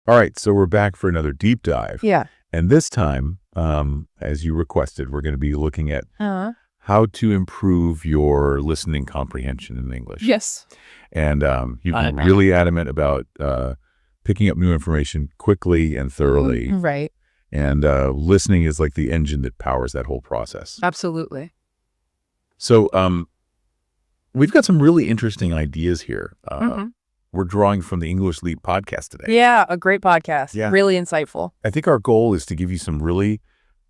All right, so we're back for another deep dive. Yeah. And this time, as you requested, we're going to be looking at Uh-huh. how to improve your listening comprehension in English. Yes. And you've been really adamant about picking up new information quickly and thoroughly. Right. And listening is like the engine that powers that whole process. Absolutely. So we've got some really interesting ideas here. We're drawing from the English Leap podcast today. Yeah, a great podcast. Yeah. Really insightful. I think our goal is to give you some really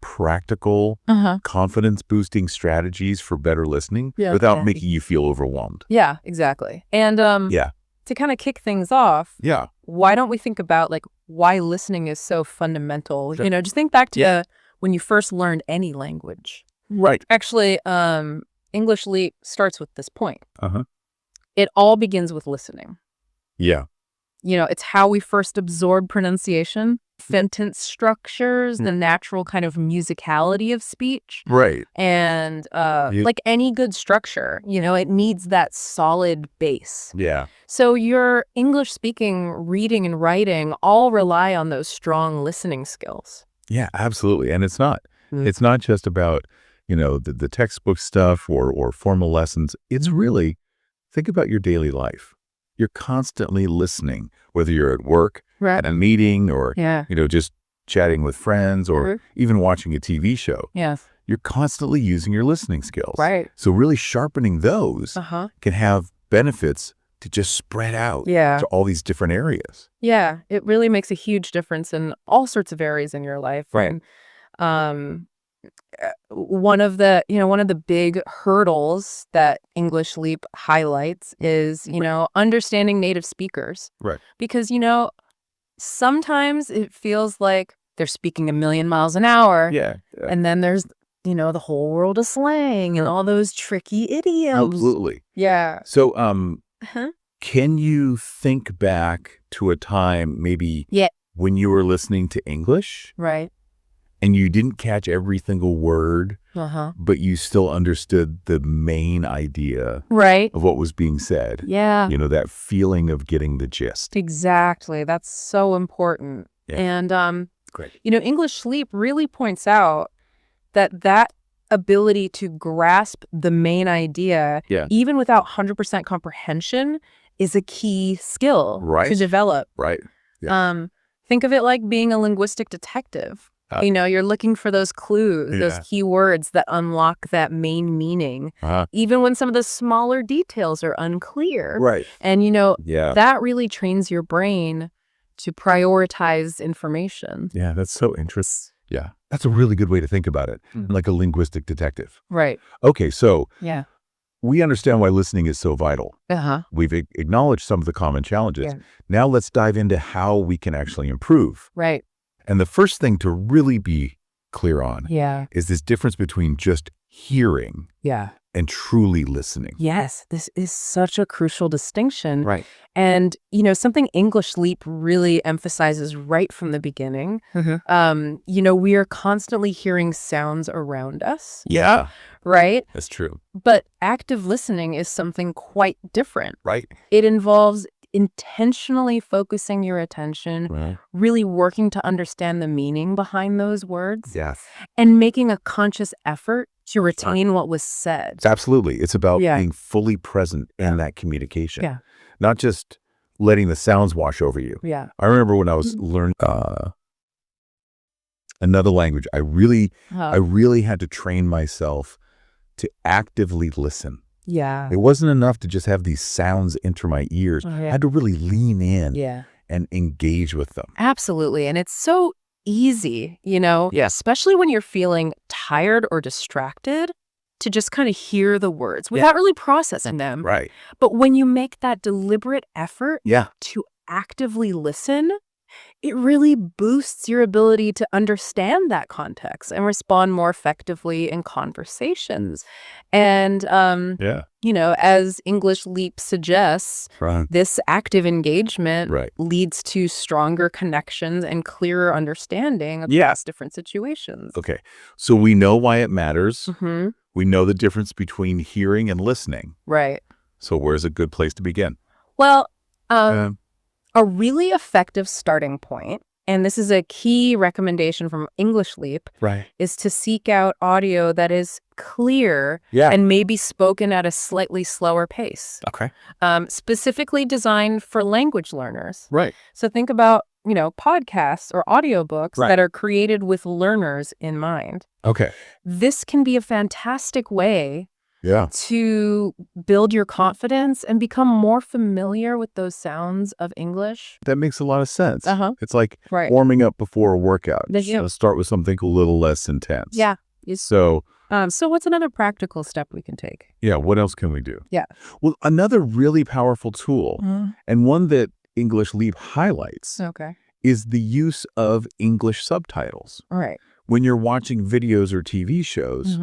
practical, confidence-boosting strategies for better listening without making you feel overwhelmed. Yeah, exactly. And to kind of kick things off, why don't we think about like why listening is so fundamental? You know, just think back to when you first learned any language. Right. Actually, English Leap starts with this point. It all begins with listening. Yeah. You know, it's how we first absorb pronunciation, sentence structures, the natural kind of musicality of speech. Right. And like any good structure, you know, it needs that solid base. Yeah. So your English speaking, reading, and writing all rely on those strong listening skills. Yeah, absolutely. And it's not just about, you know, the textbook stuff or formal lessons. It's really, think about your daily life. You're constantly listening, whether you're at work, at a meeting, or, you know, just chatting with friends, or even watching a TV show. Yes. You're constantly using your listening skills. Right. So really sharpening those can have benefits to just spread out to all these different areas. Yeah, it really makes a huge difference in all sorts of areas in your life. Right. And, one of the big hurdles that English Leap highlights is, you know, understanding native speakers. Right. Because, you know, sometimes it feels like they're speaking a million miles an hour. Yeah. And then there's, you know, the whole world of slang and all those tricky idioms. Absolutely. Yeah. So, can you think back to a time maybe when you were listening to English? Right. And you didn't catch every single word, but you still understood the main idea of what was being said. Yeah. You know, that feeling of getting the gist. Exactly. That's so important. Yeah. And, Great. you know, English Leap really points out that ability to grasp the main idea, even without 100% comprehension, is a key skill to develop. Right. Yeah. Think of it like being a linguistic detective. You know, you're looking for those clues, those key words that unlock that main meaning, even when some of the smaller details are unclear. Right. And, you know, that really trains your brain to prioritize information. Yeah, that's so interesting. Yeah, that's a really good way to think about it, like a linguistic detective. Right. Okay, so Yeah. we understand why listening is so vital. We've acknowledged some of the common challenges. Now let's dive into how we can actually improve. Right. And the first thing to really be clear on is this difference between just hearing and truly listening. Yes, this is such a crucial distinction. Right. And, you know, something English Leap really emphasizes right from the beginning, you know, we are constantly hearing sounds around us. Yeah. Right? That's true. But active listening is something quite different. Right. It involves intentionally focusing your attention, really working to understand the meaning behind those words, and making a conscious effort to retain what was said. Absolutely. It's about being fully present in that communication, not just letting the sounds wash over you. Yeah. I remember when I was learning another language, I really had to train myself to actively listen. Yeah. It wasn't enough to just have these sounds enter my ears. I had to really lean in and engage with them. Absolutely. And it's so easy, you know, especially when you're feeling tired or distracted, to just kind of hear the words without really processing them. Right. But when you make that deliberate effort to actively listen, it really boosts your ability to understand that context and respond more effectively in conversations. And, you know, as English Leap suggests, this active engagement leads to stronger connections and clearer understanding across different situations. Okay. So we know why it matters. We know the difference between hearing and listening. Right. So where's a good place to begin? Well, A really effective starting point, and this is a key recommendation from English Leap, Right. is to seek out audio that is clear Yeah. and maybe spoken at a slightly slower pace, Okay. specifically designed for language learners. Right. So think about, podcasts or audiobooks Right. that are created with learners in mind. Okay. This can be a fantastic way Yeah. to build your confidence and become more familiar with those sounds of English. That makes a lot of sense. Uh-huh. It's like Right. warming up before a workout. That you- So start with something a little less intense. Yeah. So, So what's another practical step we can take? yeah, what else can we do? Yeah. Well, another really powerful tool, and one that English Leap highlights, Okay. is the use of English subtitles. All right. When you're watching videos or TV shows,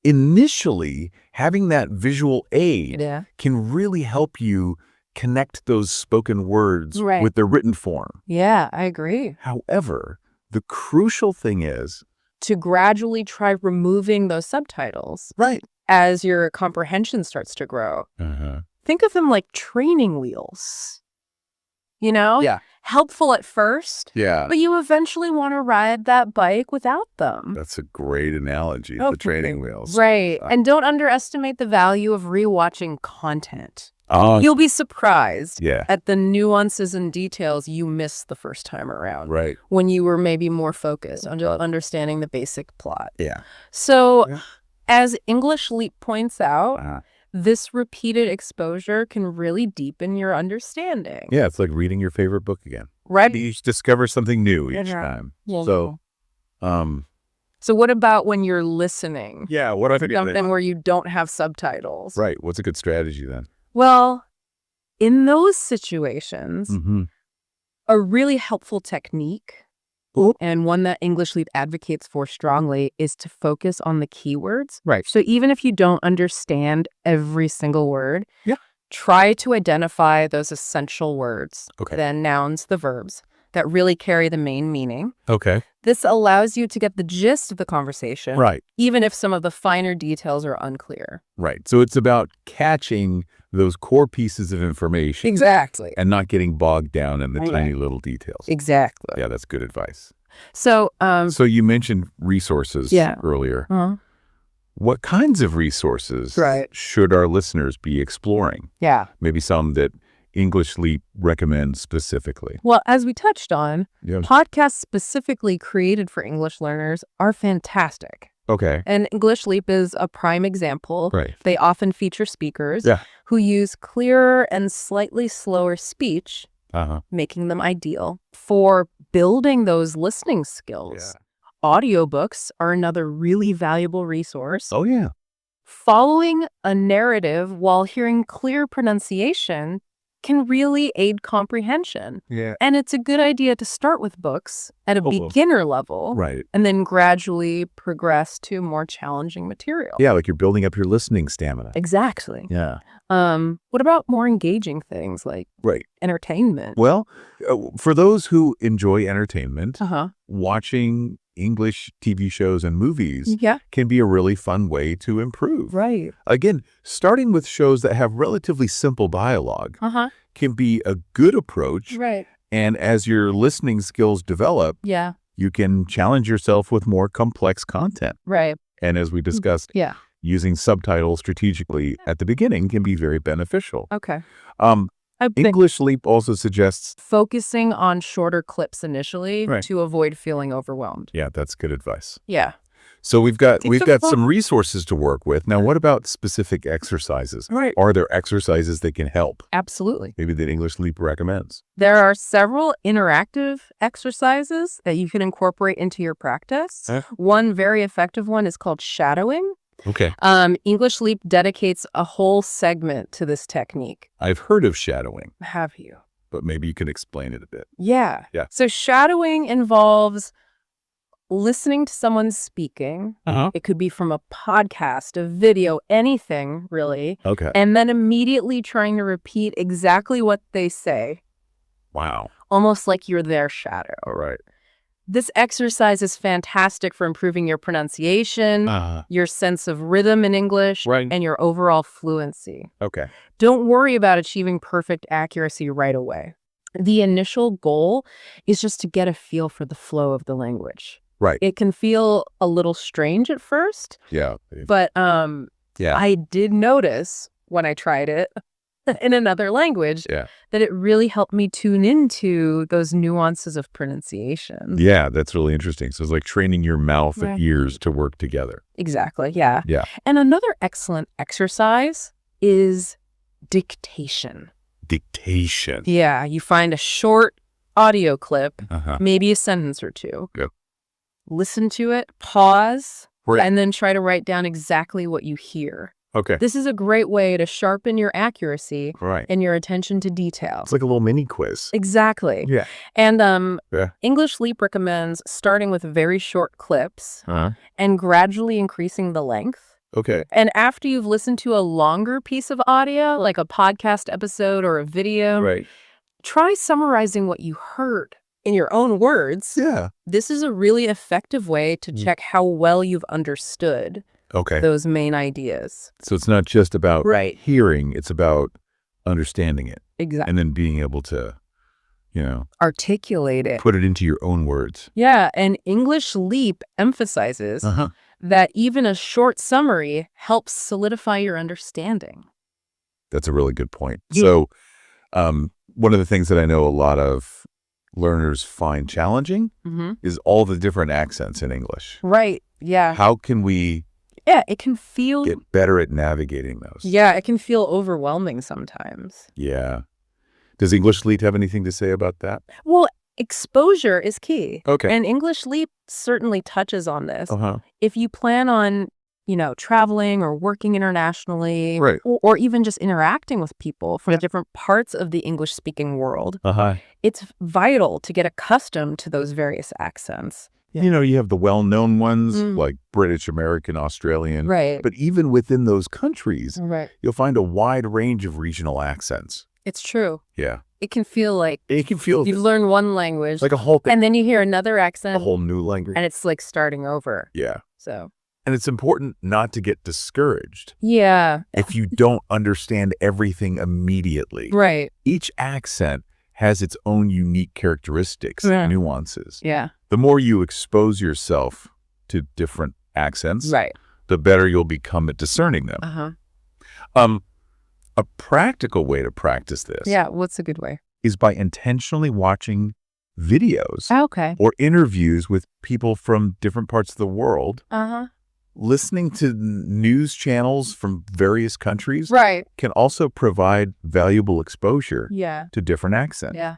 initially having that visual aid Yeah. can really help you connect those spoken words Right. with the written form. Yeah, I agree. However, the crucial thing is, To gradually try removing those subtitles right. as your comprehension starts to grow. Think of them like training wheels. Yeah. Helpful at first, Yeah. but you eventually want to ride that bike without them. That's a great analogy, Oh, the training wheels. Right. And don't underestimate the value of rewatching content. Oh, You'll be surprised yeah. at the nuances and details you missed the first time around Right. when you were maybe more focused on just understanding the basic plot. Yeah. So, Yeah. as English Leap points out, Uh-huh. this repeated exposure can really deepen your understanding. Yeah, it's like reading your favorite book again. Right? You discover something new each Yeah. time. Yeah. So, So what about when you're listening? yeah, what I think Something where you don't have subtitles. Right. What's a good strategy then? Well, in those situations, Mm-hmm. a really helpful technique, Ooh. and one that English Leap advocates for strongly, is to focus on the keywords. Right. So even if you don't understand every single word, Yeah. try to identify those essential words, Okay. the nouns, the verbs, that really carry the main meaning. Okay. This allows you to get the gist of the conversation, Right. even if some of the finer details are unclear. Right. So it's about catching those core pieces of information Exactly. and not getting bogged down in the Right. tiny little details. Exactly. Yeah, that's good advice. So, So you mentioned resources Yeah. earlier. uh-huh. What kinds of resources Right. should our listeners be exploring? Yeah. Maybe some that English Leap recommends specifically. Well, as we touched on, Yeah. podcasts specifically created for English learners are fantastic. Okay. And English Leap is a prime example. Right. They often feature speakers Yeah. who use clearer and slightly slower speech, Uh-huh. making them ideal for building those listening skills. Audiobooks are another really valuable resource. Oh, yeah. Following a narrative while hearing clear pronunciation can really aid comprehension. Yeah. And it's a good idea to start with books at a beginner level Right. and then gradually progress to more challenging material. Yeah, like you're building up your listening stamina. Exactly. Yeah. What about more engaging things like Right. entertainment? Well, for those who enjoy entertainment, Uh-huh. watching English TV shows and movies Yeah. can be a really fun way to improve. Right. Again, starting with shows that have relatively simple dialogue Uh-huh. can be a good approach. Right. And as your listening skills develop, Yeah. you can challenge yourself with more complex content. Right. And as we discussed, Yeah. using subtitles strategically at the beginning can be very beneficial. Okay. Um, I think English Leap also suggests, focusing on shorter clips initially Right. to avoid feeling overwhelmed. yeah, that's good advice. Yeah. So we've got Take some some resources to work with. Now, what about specific exercises? Right. Are there exercises that can help? Absolutely. Maybe that English Leap recommends. There are several interactive exercises that you can incorporate into your practice. One very effective one is called shadowing. Okay. English Leap dedicates a whole segment to this technique. I've heard of shadowing, Have you? but maybe you can explain it a bit. Yeah. Yeah. So shadowing involves listening to someone speaking. Uh-huh. It could be from a podcast, a video, anything really. Okay. And then immediately trying to repeat exactly what they say, Wow. almost like you're their shadow. All right. This exercise is fantastic for improving your pronunciation, your sense of rhythm in English, Right. and your overall fluency. Okay. Don't worry about achieving perfect accuracy right away. The initial goal is just to get a feel for the flow of the language. Right. It can feel a little strange at first, Yeah. but Yeah. I did notice when I tried it in another language Yeah. that it really helped me tune into those nuances of pronunciation. Yeah, that's really interesting. So it's like training your mouth and Right. ears to work together. Exactly, yeah. Yeah. And another excellent exercise is dictation. Dictation. Yeah, you find a short audio clip, Uh-huh. maybe a sentence or two. Yep. Listen to it, pause, Right. and then try to write down exactly what you hear. Okay. This is a great way to sharpen your accuracy Right. and your attention to detail. It's like a little mini quiz. Exactly. Yeah. And Yeah. English Leap recommends starting with very short clips Uh-huh. and gradually increasing the length. Okay. And after you've listened to a longer piece of audio, like a podcast episode or a video, Right. try summarizing what you heard in your own words. Yeah. This is a really effective way to check how well you've understood Okay. those main ideas. So it's not just about Right. hearing, it's about understanding it Exactly. and then being able to, Articulate it. put it into your own words. Yeah, and English Leap emphasizes Uh-huh. that even a short summary helps solidify your understanding. That's a really good point. Yeah. So one of the things that I know a lot of learners find challenging is all the different accents in English. Right. Yeah. How can we Yeah, it can feel get better at navigating those? Yeah, it can feel overwhelming sometimes. Yeah. Does English Leap have anything to say about that? Well, exposure is key. Okay. And English Leap certainly touches on this. Uh-huh. If you plan on, traveling or working internationally, Right. or even just interacting with people from different parts of the English-speaking world, Uh-huh. it's vital to get accustomed to those various accents. You have the well-known ones Mm. like British, American, Australian. Right. But even within those countries, Right. you'll find a wide range of regional accents. It's true. Yeah. It can feel like It can feel you've learned one language like a whole thing, and then you hear another a accent whole new language. and it's like starting over. Yeah. So, And it's important not to get discouraged yeah. if you don't understand everything immediately. Right. Each accent has its own unique characteristics, Yeah. nuances. Yeah. The more you expose yourself to different accents, Right. the better you'll become at discerning them. Uh-huh. A practical way to practice this Yeah. What's a good way? is by intentionally watching videos Okay. or interviews with people from different parts of the world. Uh-huh. Listening to news channels from various countries Right. can also provide valuable exposure Yeah. to different accents. Yeah.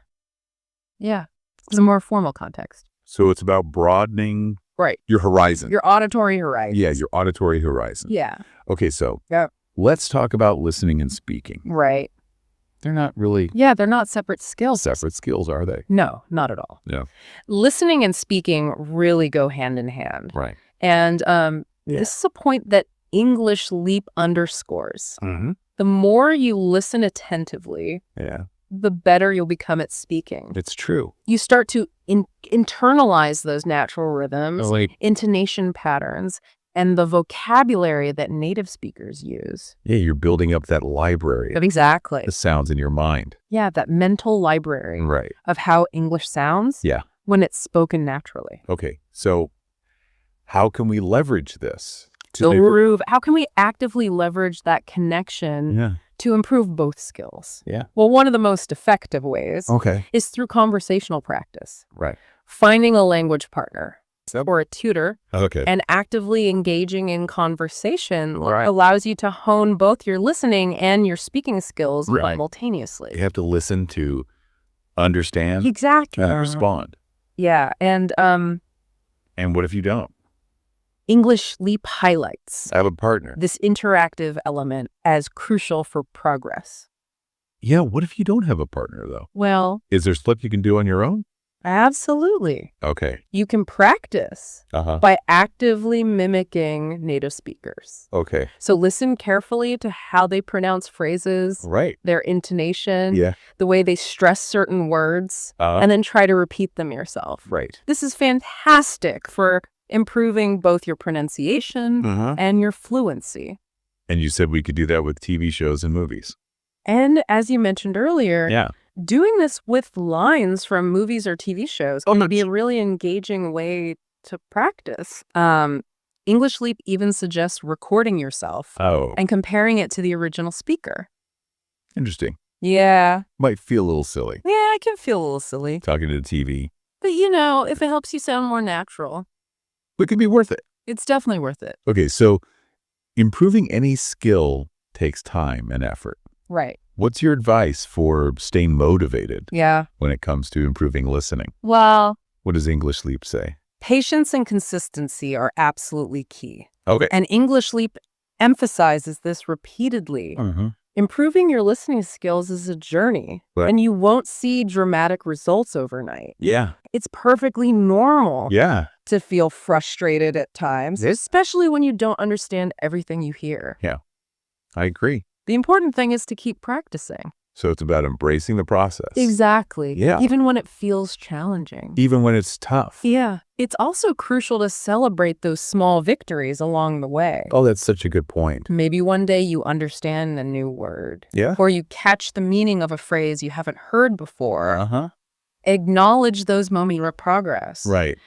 Yeah. It's a more formal context. So it's about broadening Right. your horizon. Your auditory horizon. Yeah, your auditory horizon. Yeah. Okay, so Yep. let's talk about listening and speaking. Right. They're not really Yeah, they're not separate skills. separate skills, are they? No, not at all. No. Listening and speaking really go hand in hand. Right. And Yeah. this is a point that English Leap underscores. Mm-hmm. The more you listen attentively, Yeah, the better you'll become at speaking. it's true. You start to internalize those natural rhythms, Oh, wait. intonation patterns, and the vocabulary that native speakers use. Yeah, you're building up that library Exactly. of sounds in your mind. Yeah, that mental library Right. of how English sounds Yeah. when it's spoken naturally. Okay, so how can we leverage this? How can we actively leverage that connection Yeah. to improve both skills? Yeah. Well, one of the most effective ways Okay. is through conversational practice. Right. Finding a language partner Yep. or a tutor Okay. and actively engaging in conversation Right. allows you to hone both your listening and your speaking skills Right. simultaneously. You have to listen to understand Exactly. and respond. Yeah. And And what if you don't? English Leap highlights I have a partner. this interactive element as crucial for progress. Yeah, what if you don't have a partner, though? Well, Is there stuff you can do on your own? absolutely. Okay. You can practice Uh-huh. by actively mimicking native speakers. Okay. So listen carefully to how they pronounce phrases, Right. their intonation, Yeah. the way they stress certain words, Uh, and then try to repeat them yourself. right. This is fantastic for improving both your pronunciation Uh-huh. and your fluency. And you said we could do that with TV shows and movies. And as you mentioned earlier, Yeah. Doing this with lines from movies or TV shows can be a really engaging way to practice. English Leap even suggests recording yourself and comparing it to the original speaker. Interesting. Yeah. Might feel a little silly. Yeah, it can feel a little silly. Talking to the TV. But, you know, if it helps you sound more natural, it could be worth it. It's definitely worth it. Okay, so improving any skill takes time and effort. Right. What's your advice for staying motivated when it comes to improving listening? Well, what does English Leap say? Patience and consistency are absolutely key. Okay. And English Leap emphasizes this repeatedly. Improving your listening skills is a journey, and you won't see dramatic results overnight. Yeah. It's perfectly normal to feel frustrated at times, especially when you don't understand everything you hear. Yeah, I agree. The important thing is to keep practicing. So it's about embracing the process. Exactly. Yeah. Even when it feels challenging. Even when it's tough. Yeah. It's also crucial to celebrate those small victories along the way. Oh, that's such a good point. Maybe one day you understand a new word. Yeah. Or you catch the meaning of a phrase you haven't heard before. Acknowledge those moments of progress. Right.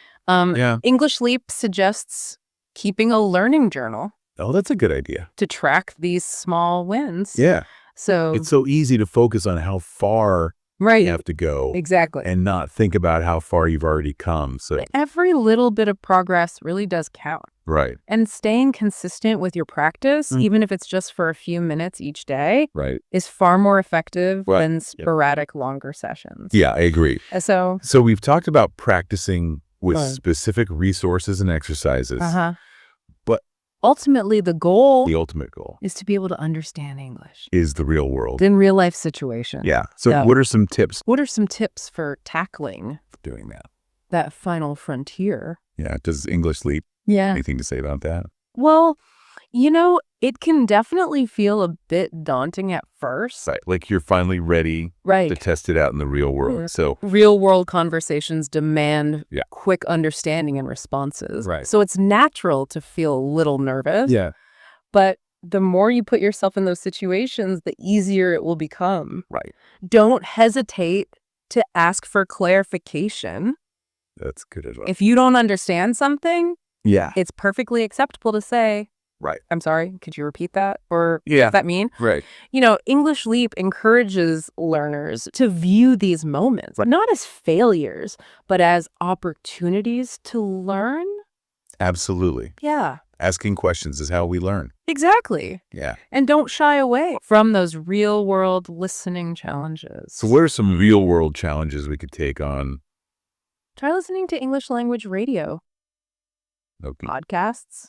English Leap suggests keeping a learning journal. Oh, that's a good idea. To track these small wins. Yeah. So it's so easy to focus on how far you have to go. Exactly. And not think about how far you've already come. So every little bit of progress really does count. Right. And staying consistent with your practice, even if it's just for a few minutes each day, is far more effective than sporadic longer sessions. Yeah, I agree. So we've talked about practicing with specific resources and exercises. But ultimately, the ultimate goal is to be able to understand English. Is the real world. In real life situations. Yeah. So what are some tips? What are some tips for tackling doing that? That final frontier. Yeah. Does English Leap anything to say about that? Well, you know, it can definitely feel a bit daunting at first. Right. Like you're finally ready to test it out in the real world. So real world conversations demand quick understanding and responses. Right. So it's natural to feel a little nervous. Yeah. But the more you put yourself in those situations, the easier it will become. Right. Don't hesitate to ask for clarification. That's good as well. If you don't understand something, it's perfectly acceptable to say, right. I'm sorry, could you repeat that? Or what does that mean? Right. You know, English Leap encourages learners to view these moments, not as failures, but as opportunities to learn. Absolutely. Yeah. Asking questions is how we learn. Exactly. Yeah. And don't shy away from those real world listening challenges. So what are some real world challenges we could take on? Try listening to English language radio. Okay. Podcasts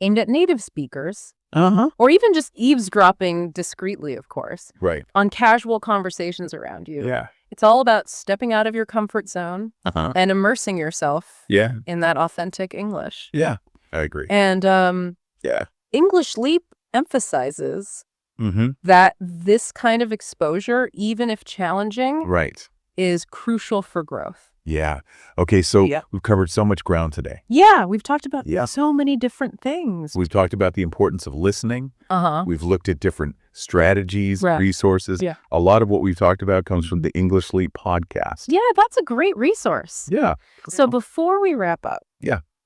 aimed at native speakers. Or even just eavesdropping discreetly, of course. Right. On casual conversations around you. Yeah. It's all about stepping out of your comfort zone and immersing yourself in that authentic English. Yeah, I agree. And English Leap emphasizes that this kind of exposure, even if challenging, is crucial for growth. Yeah. Okay, so we've covered so much ground today. Yeah, we've talked about so many different things. We've talked about the importance of listening. We've looked at different strategies, resources. Yeah. A lot of what we've talked about comes from the English Leap podcast. Yeah, that's a great resource. Yeah. So before we wrap up.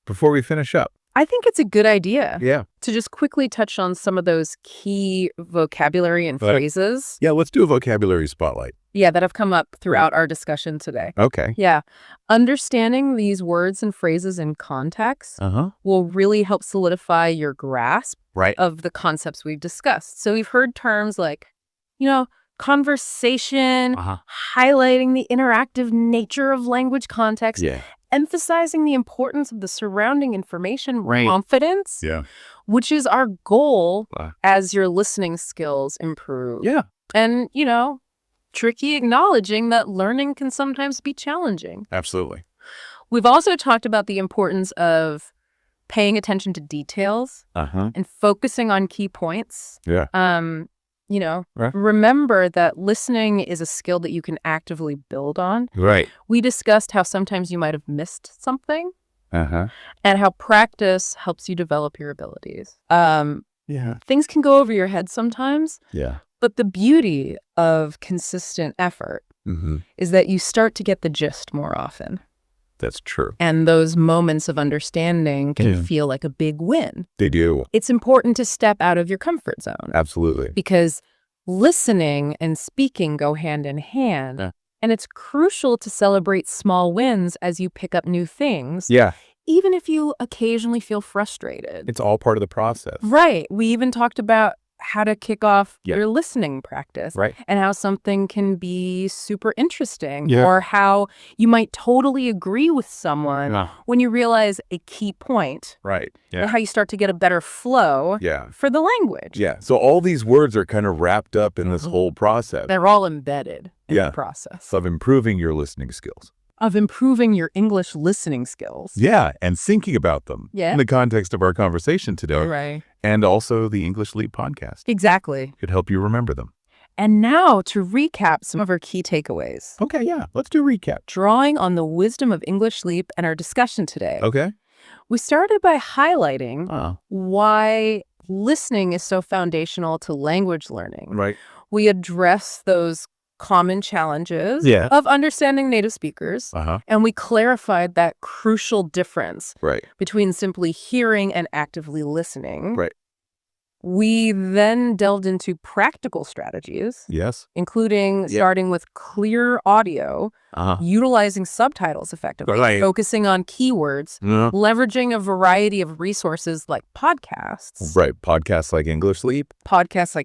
Before we finish up. I think it's a good idea to just quickly touch on some of those key vocabulary and phrases. Yeah, let's do a vocabulary spotlight. Yeah, that have come up throughout our discussion today. Okay. Yeah. Understanding these words and phrases in context will really help solidify your grasp of the concepts we've discussed. So we've heard terms like, you know, conversation, highlighting the interactive nature of language context, emphasizing the importance of the surrounding information, confidence, which is our goal as your listening skills improve. Yeah. And, you know, tricky acknowledging that learning can sometimes be challenging. Absolutely. We've also talked about the importance of paying attention to details and focusing on key points. Yeah. You know, remember that listening is a skill that you can actively build on. Right. We discussed how sometimes you might have missed something and how practice helps you develop your abilities. Things can go over your head sometimes. Yeah. But the beauty of consistent effort is that you start to get the gist more often. That's true. And those moments of understanding can feel like a big win. They do. It's important to step out of your comfort zone. Absolutely. Because listening and speaking go hand in hand. Yeah. And it's crucial to celebrate small wins as you pick up new things. Yeah. Even if you occasionally feel frustrated. It's all part of the process. Right. We even talked about how to kick off Yeah. your listening practice. Right. And how something can be super interesting. Yeah. Or how you might totally agree with someone Yeah. when you realize a key point. Right. And Yeah. how you start to get a better flow Yeah. for the language. Yeah. So all these words are kind of wrapped up in this whole process They're all embedded in Yeah. the process of improving your listening skills. of improving your English listening skills. Yeah. And thinking about them Yeah. in the context of our conversation today. Right. And also the English Leap podcast Exactly. could help you remember them. And now to recap some of our key takeaways. Okay. Yeah. Let's do a recap. Drawing on the wisdom of English Leap and our discussion today, Okay. we started by highlighting Oh. why listening is so foundational to language learning. Right. We address those common challenges Yeah. of understanding native speakers, Uh-huh. and we clarified that crucial difference Right. between simply hearing and actively listening. Right. We then delved into practical strategies, Yes. including starting with clear audio, Uh-huh. utilizing subtitles effectively, Right. focusing on keywords, Yeah. leveraging a variety of resources like podcasts, Right. Podcasts like English Leap.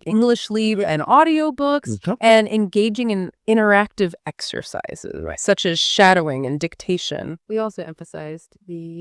English Leap and audiobooks, Mhm. and engaging in interactive exercises such as shadowing and dictation. We also emphasized the